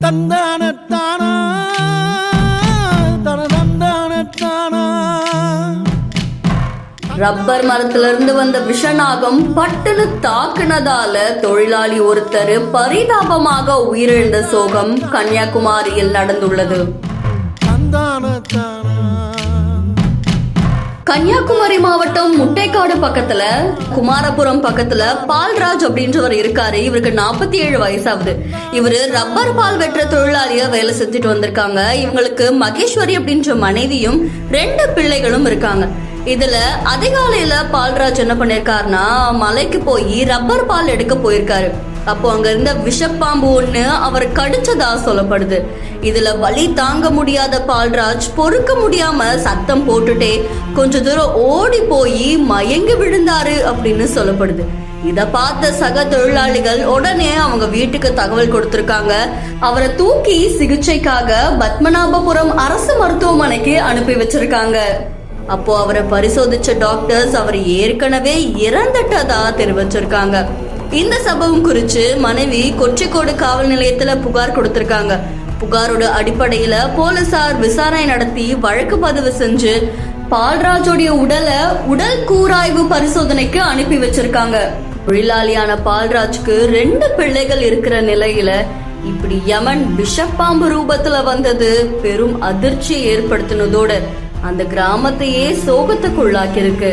தந்தானத்தானா தனதந்தானத்தானா. Rubber மரத்துல இருந்து வந்த விஷநாகம் பட்டுன்னு தாக்குனதால தொழிலாளி ஒருத்தர் பரிதாபமாக உயிரிழந்த சோகம் கன்னியாகுமரியில் நடந்துள்ளது. கன்னியாகுமரி மாவட்டம் முட்டைக்காடு பக்கத்துல குமாரபுரம் பக்கத்துல பால்ராஜ் அப்படின்றவர் இருக்காரு. இவருக்கு 47 வயசாகுது. இவரு ரப்பர் பால் வெட்டுற தொழிலாளியா வேலை செஞ்சுட்டு வந்திருக்காங்க. இவங்களுக்கு மகேஸ்வரி அப்படின்ற மனைவியும் 2 பிள்ளைகளும் இருக்காங்க. இதுல அதிகாலையில பால்ராஜ் என்ன பண்ணிருக்காருன்னா மலைக்கு போய் ரப்பர் பால் எடுக்க போயிருக்காரு. அப்போ அங்க இருந்த விஷப்பாம்பு ஒண்ணு அவர் கடிச்சதா சொல்லப்படுது. இதுல வலி தாங்க முடியாத பால்ராஜ் பொறுக்க முடியாம சத்தம் போட்டுட்டே கொஞ்ச தூரம் ஓடி போய் மயங்கி விழுந்தாரு அப்படின்னு சொல்லப்படுது. இத பார்த்த சக தொழிலாளிகள் உடனே அவங்க வீட்டுக்கு தகவல் கொடுத்திருக்காங்க. அவரை தூக்கி சிகிச்சைக்காக பத்மநாபபுரம் அரசு மருத்துவமனைக்கு அனுப்பி வச்சிருக்காங்க. அப்போ அவரை பரிசோதிச்ச டாக்டர்ஸ் அவர் ஏற்கனவே இறந்துட்டதா தெரிவிச்சிருக்காங்க. இந்த சம்பவம் குறித்து மனைவி கொச்சிக்கோடு காவல் நிலையத்துல புகார் கொடுத்திருக்காங்க. புகாரோட அடிப்படையில போலீசார் விசாரணை நடத்தி வழக்கு பதிவு செஞ்சு பால்ராஜோடைய உடல் கூராய்வு பரிசோதனைக்கு அனுப்பி வச்சிருக்காங்க. தொழிலாளியான பால்ராஜ்க்கு 2 பிள்ளைகள் இருக்கிற நிலையில இப்படி யமன் விஷப்பாம்பு ரூபத்துல வந்தது பெரும் அதிர்ச்சியை ஏற்படுத்தினதோட அந்த கிராமத்தையே சோகத்துக்குள்ளாக்கி இருக்கு.